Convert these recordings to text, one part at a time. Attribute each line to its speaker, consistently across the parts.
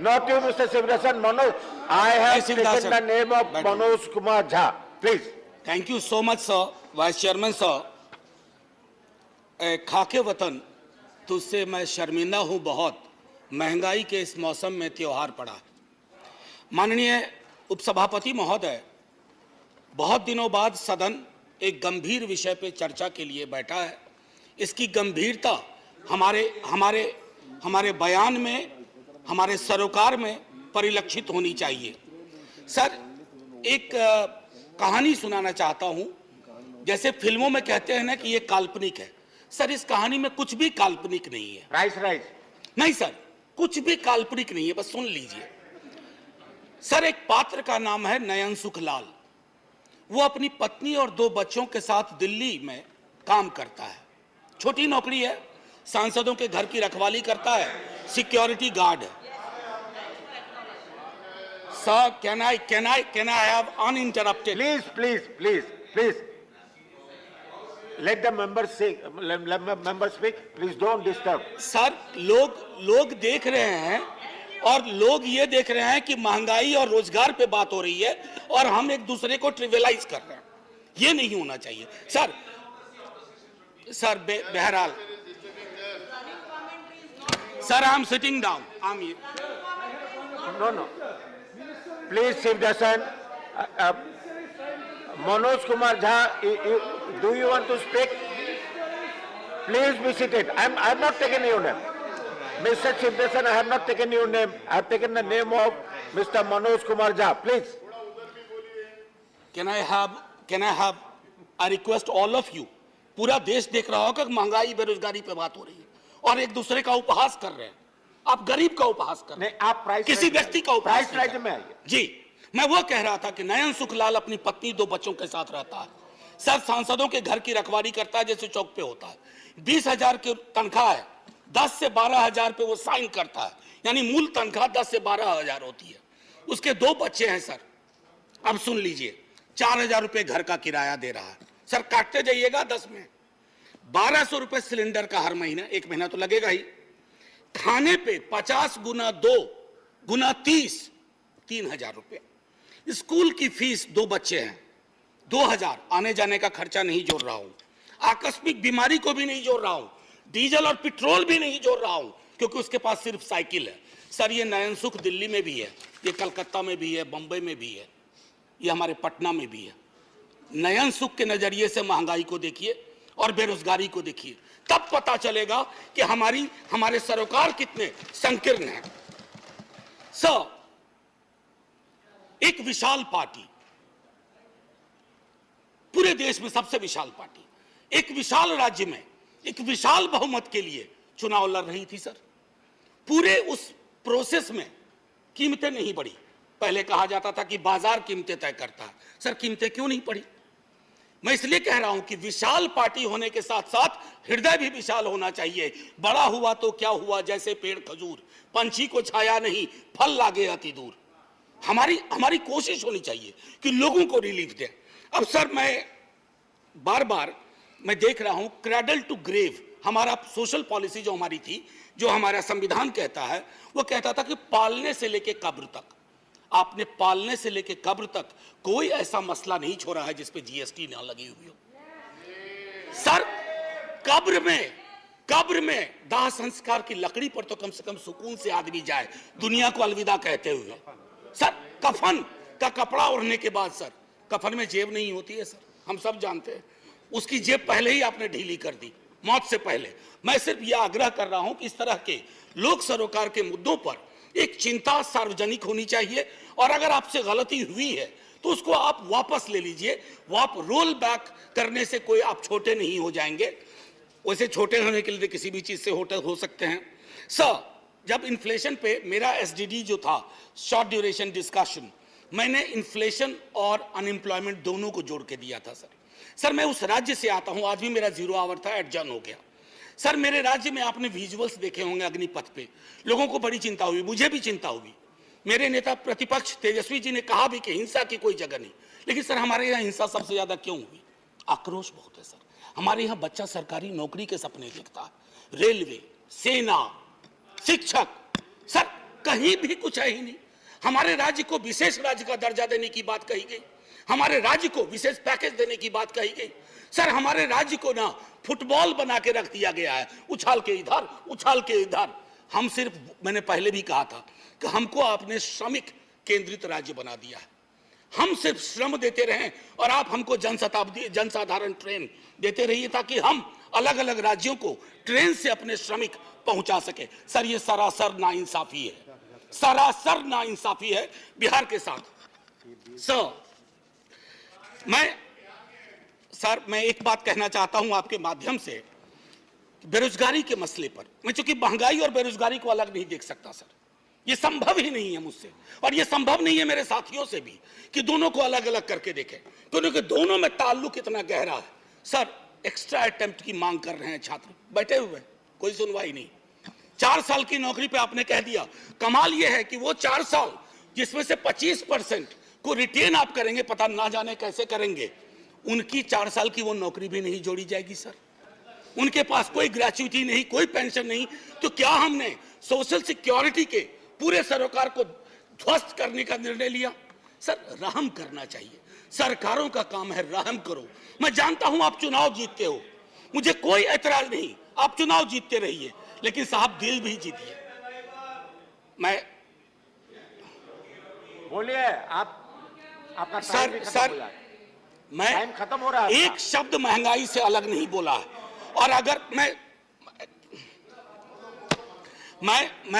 Speaker 1: not you, Mr. Sivarasan. Manoj, I have
Speaker 2: Shivadas,
Speaker 1: taken the name of
Speaker 2: Better.
Speaker 1: Manoj Kumar Jha. Please.
Speaker 2: Thank you so much sir, vice chairman sir. खाके वतन तुझसे मैं शर्मिंदा हूं बहुत, महंगाई के इस मौसम में त्योहार पड़ा। माननीय उपसभापति महोदय, बहुत दिनों बाद सदन एक गंभीर विषय पे चर्चा के लिए बैठा है। इसकी गंभीरता हमारे बयान में, हमारे सरोकार में परिलक्षित होनी चाहिए। सर, एक कहानी सुनाना चाहता हूं। जैसे फिल्मों में कहते हैं ना कि ये काल्पनिक है, सर इस कहानी में कुछ भी काल्पनिक नहीं है।
Speaker 1: राइस
Speaker 2: नहीं सर, कुछ भी काल्पनिक नहीं है, बस सुन लीजिए। सर, एक पात्र का नाम है नयन सुखलाल। वो अपनी पत्नी और 2 बच्चों के साथ दिल्ली में काम करता है। छोटी नौकरी है, सांसदों के घर की रखवाली करता है, सिक्योरिटी गार्ड है। Sir, can I have uninterrupted?
Speaker 1: Please. Let the members speak. Please don't disturb.
Speaker 2: Sir, लोग देख रहे हैं और लोग ये देख रहे हैं कि महंगाई और रोजगार पे बात हो रही है और हम एक दूसरे को ट्रिवियलाइज कर रहे हैं। ये नहीं होना चाहिए सर। बहरहाल sir, I am sitting down.
Speaker 1: No. Please, Sivarasan. Manoj Kumar Jha, do you want to speak? Please be seated. I have not taken your name. Mr. Sivarasan, I have not taken your name. I have taken the name of Mr. Manoj Kumar Jha. Please.
Speaker 2: Can I have I request all of you, पूरा देश देख रहा होगा कि महंगाई बेरोजगारी पे बात हो रही है और एक दूसरे का उपहास कर रहे हैं। आप गरीब का उपहास कर रहे हैं,
Speaker 1: आप प्राइस
Speaker 2: किसी व्यक्ति का उपहास
Speaker 1: प्राइस राइट में आइए।
Speaker 2: जी, मैं वो कह रहा था कि नयन सुखलाल अपनी पत्नी 2 बच्चों के साथ रहता है। सर, सांसदों के घर की रखवाली करता है जैसे चौक पे होता है। 20,000 की तनख्वाह है, 10 से 12,000 पे वो साइन करता है, यानी मूल तनख्वाह 10 से 12,000 होती है। उसके 2 बच्चे हैं सर। अब सुन लीजिए, 4,000 रुपए घर का किराया दे रहा है। सर, काटते जाइएगा 10 में 1,200 रुपए सिलेंडर का हर महीना, 1 महीना तो लगेगा ही। खाने पे 50 गुना 2 गुना 30, 3,000 रुपए। स्कूल की फीस, 2 बच्चे हैं, 2,000। आने जाने का खर्चा नहीं जोड़ रहा हूं, आकस्मिक बीमारी को भी नहीं जोड़ रहा हूं, डीजल और पेट्रोल भी नहीं जोड़ रहा हूं, क्योंकि उसके पास सिर्फ साइकिल है। सर, ये नयन सुख दिल्ली में भी है, ये कलकत्ता में भी है, बंबई में भी है, ये हमारे पटना में भी है। नयन सुख के नजरिए से महंगाई को देखिए और बेरोजगारी को देखिए, तब पता चलेगा कि हमारे सरोकार कितने संकीर्ण हैं। सर, एक विशाल पार्टी, पूरे देश में सबसे विशाल पार्टी, एक विशाल राज्य में एक विशाल बहुमत के लिए चुनाव लड़ रही थी। सर, पूरे उस प्रोसेस में कीमतें नहीं बढ़ी। पहले कहा जाता था कि बाजार कीमतें तय करता है। सर, कीमतें क्यों नहीं बढ़ी? मैं इसलिए कह रहा हूं कि विशाल पार्टी होने के साथ साथ हृदय भी विशाल होना चाहिए। बड़ा हुआ तो क्या हुआ, जैसे पेड़ खजूर, पंछी को छाया नहीं, फल लागे अति दूर। हमारी कोशिश होनी चाहिए कि लोगों को रिलीफ दें। अब सर, मैं बार मैं देख रहा हूं क्रैडल टू ग्रेव, हमारा सोशल पॉलिसी जो हमारी थी, जो हमारा संविधान कहता है, वो कहता था कि पालने से लेके कब्र तक। आपने पालने से लेके कब्र तक कोई ऐसा मसला नहीं छोड़ा है जिस पे जीएसटी ना लगी हुई हो। सर, कब्र में दाह संस्कार की लकड़ी पर तो कम से कम सुकून से आदमी जाए, दुनिया को अलविदा कहते हुए। सर, कफन का कपड़ा ओढ़ने के बाद सर, कफन में जेब नहीं होती है सर, हम सब जानते हैं। उसकी जेब पहले ही आपने ढीली कर दी, मौत से पहले। मैं सिर्फ यह आग्रह कर रहा हूं कि इस तरह के लोक सरोकार के मुद्दों पर एक चिंता सार्वजनिक होनी चाहिए, और अगर आपसे गलती हुई है तो उसको आप वापस ले लीजिए। वो आप रोल बैक करने से कोई आप छोटे नहीं हो जाएंगे। वैसे छोटे होने के लिए किसी भी चीज से हो सकते हैं। सर, जब इन्फ्लेशन पे मेरा एसडीडी जो था, शॉर्ट ड्यूरेशन डिस्कशन, मैंने इन्फ्लेशन और अनएम्प्लॉयमेंट दोनों को जोड़ के दिया था। सर, मैं उस राज्य से आता हूं, आज भी मेरा 0 आवर था, एडजर्न हो गया। सर, मेरे राज्य में आपने विजुअल्स देखे होंगे अग्निपथ पे, लोगों को बड़ी चिंता हुई, मुझे भी चिंता हुई। मेरे नेता प्रतिपक्ष तेजस्वी जी ने कहा भी कि हिंसा की कोई जगह नहीं, लेकिन सर हमारे यहाँ हिंसा सबसे ज्यादा क्यों हुई? आक्रोश बहुत है सर। हमारे यहाँ बच्चा सरकारी नौकरी के सपने देखता है, रेलवे, सेना, शिक्षक। सर, कहीं भी कुछ है ही नहीं। हमारे राज्य को विशेष राज्य का दर्जा देने की बात कही गई, हमारे राज्य को विशेष पैकेज देने की बात कही गई। सर हमारे राज्य को ना फुटबॉल बना के रख दिया गया है, उछाल के इधर उछाल के इधर। हम सिर्फ, मैंने पहले भी कहा था कि हमको आपने श्रमिक केंद्रित राज्य बना दिया है। हम सिर्फ श्रम देते रहें और आप हमको जनसाधारण ट्रेन देते रहिए ताकि हम अलग अलग राज्यों को ट्रेन से अपने श्रमिक पहुंचा सके। सर ये सरासर नाइंसाफी है, सरासर नाइंसाफी है बिहार के साथ। सर मैं एक बात कहना चाहता हूं आपके माध्यम से, बेरोजगारी के मसले पर। मैं चूंकि महंगाई और बेरोजगारी को अलग नहीं देख सकता सर, ये संभव ही नहीं है मुझसे, और ये संभव नहीं है मेरे साथियों से भी कि दोनों को अलग अलग करके देखें, क्योंकि दोनों में ताल्लुक इतना गहरा है। सर एक्स्ट्रा अटेम्प्ट की मांग कर रहे हैं छात्र, बैठे हुए, कोई सुनवाई नहीं। 4 साल की नौकरी पे आपने कह दिया। कमाल यह है कि वो 4 साल जिसमें से 25% को रिटेन आप करेंगे, पता ना जाने कैसे करेंगे, उनकी 4 साल की वो नौकरी भी नहीं जोड़ी जाएगी सर। उनके पास कोई ग्रेच्युटी नहीं, कोई पेंशन नहीं। तो क्या हमने सोशल सिक्योरिटी के पूरे सरोकार को ध्वस्त करने का निर्णय लिया? सर रहम करना चाहिए, सरकारों का काम है, रहम करो। मैं जानता हूं आप चुनाव जीतते हो, मुझे कोई ऐतराज नहीं, आप चुनाव जीतते रहिए, लेकिन साहब दिल भी जीतिए। मैं
Speaker 1: बोलिए आप, आपका टाइम भी खत्म हो रहा है।
Speaker 2: मैं
Speaker 1: टाइम खत्म हो रहा है।
Speaker 2: एक शब्द महंगाई से अलग नहीं बोला है। और अगर मैं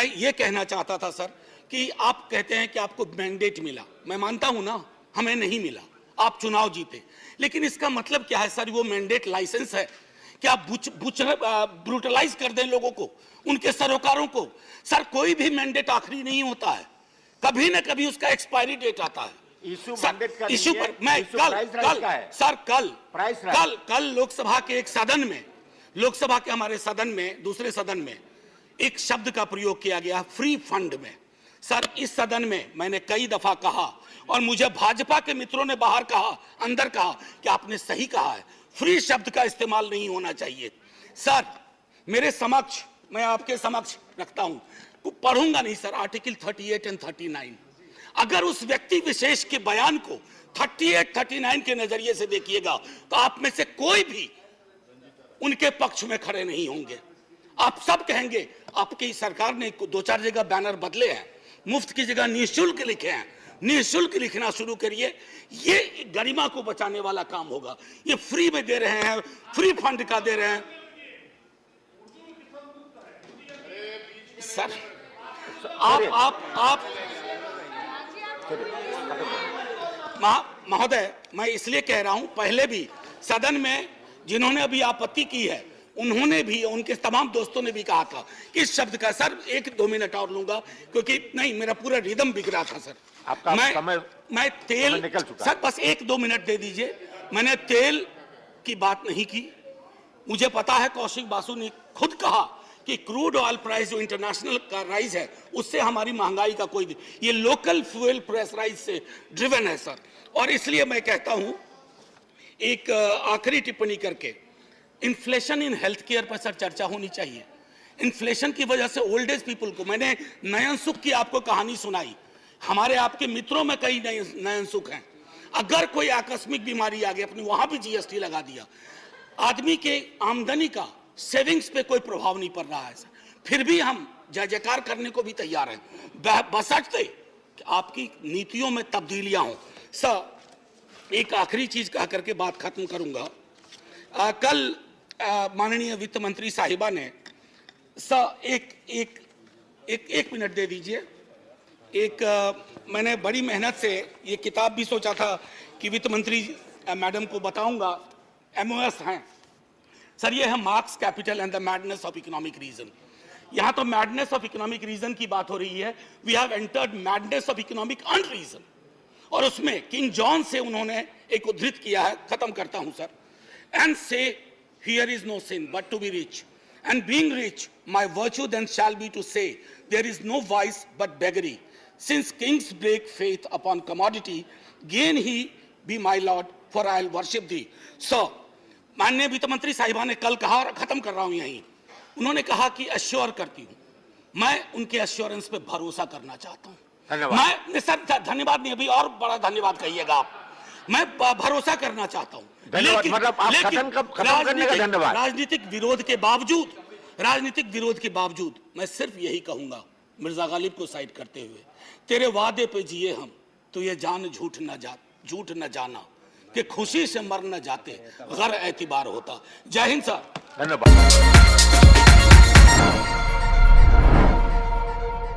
Speaker 2: ये कहना चाहता था सर कि आप कहते हैं कि आपको मैंडेट मिला, मैं मानता हूं ना, हमें नहीं मिला, आप चुनाव जीते, लेकिन इसका मतलब क्या है सर? वो मैंडेट लाइसेंस है कि आप ब्रूटलाइज कर दें लोगों को, उनके सरोकारों को? सर कोई भी मैंडेट आखिरी नहीं होता है, कभी ना कभी उसका एक्सपायरी डेट आता है। इशू पर मैं कल लोकसभा के एक सदन में, लोकसभा के हमारे सदन में, दूसरे सदन में एक शब्द का प्रयोग किया गया, फ्री फंड में। सर इस सदन में मैंने कई दफा कहा, और मुझे भाजपा के मित्रों ने बाहर कहा, अंदर कहा कि आपने सही कहा है, फ्री शब्द का इस्तेमाल नहीं होना चाहिए। सर मेरे समक्ष, मैं आपके समक्ष रखता हूं, पढ़ूंगा नहीं सर, आर्टिकल 38 और 39। अगर उस व्यक्ति विशेष के बयान को 38, 39 के नजरिए से देखिएगा तो आप में से कोई भी उनके पक्ष में खड़े नहीं होंगे। आप सब कहेंगे आपकी सरकार ने 2-4 जगह बैनर बदले हैं, मुफ्त की जगह निःशुल्क लिखे हैं, निःशुल्क लिखना शुरू करिए, ये गरिमा को बचाने वाला काम होगा। ये फ्री में दे रहे हैं, फ्री फंड का दे रहे हैं सर। आप महोदय, मैं इसलिए कह रहा हूं, पहले भी सदन में जिन्होंने अभी आपत्ति की है, उन्होंने भी, उनके तमाम दोस्तों ने भी कहा था कि इस शब्द का, सर 1-2 मिनट और लूंगा क्योंकि नहीं, मेरा पूरा रिदम बिक रहा था सर।
Speaker 1: आपका
Speaker 2: मैं तेल
Speaker 1: निकल चुका
Speaker 2: सर, बस 1-2 मिनट दे दीजिए। मैंने तेल की बात नहीं की। मुझे पता है कौशिक बासु ने खुद कहा कि क्रूड ऑयल प्राइस जो इंटरनेशनल का राइज है, उससे हमारी महंगाई का कोई, ये लोकल फ्यूल प्रेशराइज से ड्रिवन है सर। और इसलिए मैं कहता हूं, एक आखिरी टिप्पणी करके, इन्फ्लेशन इन हेल्थ केयर पर सर चर्चा होनी चाहिए। इन्फ्लेशन की वजह से ओल्ड एज पीपल को, मैंने नयन सुख की आपको कहानी सुनाई, हमारे आपके मित्रों में कई नयन सुख हैं। अगर कोई आकस्मिक बीमारी आ गई, अपनी वहां भी जीएसटी लगा दिया, आदमी के आमदनी का, सेविंग्स पे कोई प्रभाव नहीं पड़ रहा है सर, फिर भी हम जय जयकार करने को भी तैयार हैं, बशर्ते कि आपकी नीतियों में तब्दीलियां हों। सर एक आखिरी चीज कह करके बात खत्म करूंगा। कल माननीय वित्त मंत्री साहिबा ने, सर एक मिनट दे दीजिए। मैंने बड़ी मेहनत से ये किताब भी सोचा था कि वित्त मंत्री मैडम को बताऊंगा, MOS हैं सर, ये है Marx capital and the madness of economic reason. यहां तो मैडनेस ऑफ इकोनॉमिक रीजन की बात हो रही है, we have entered madness of economic unreason. और उसमें किंग जॉन से उन्होंने एक उद्धृत किया है, खत्म करता हूं sir. And say here is no sin but to be rich, and being rich my virtue then shall be to say there is no vice but beggary, since kings break faith upon commodity, gain he be my lord for I will worship thee. So माननीय वित्त मंत्री साहिबा ने कल कहा, और खत्म कर रहा हूं यहीं, उन्होंने कहा कि अश्योर करती हूं मैं उनके एश्योरेंस पे भरोसा करना चाहता हूं।
Speaker 1: धन्यवाद।
Speaker 2: मैं सर धन्यवाद नहीं, अभी और बड़ा धन्यवाद कहिएगा आप। मैं भरोसा करना चाहता हूं,
Speaker 1: धन्यवाद, मतलब आप खत्म करने का धन्यवाद।
Speaker 2: राजनीतिक विरोध के बावजूद मैं सिर्फ यही कहूंगा, मिर्जा गालिब को साइड करते हुए, तेरे वादे पे जिए हम, तो ये जान झूठ न जाना कि खुशी से मर न जाते गर एतबार होता। जय हिंद सर।
Speaker 1: धन्यवाद।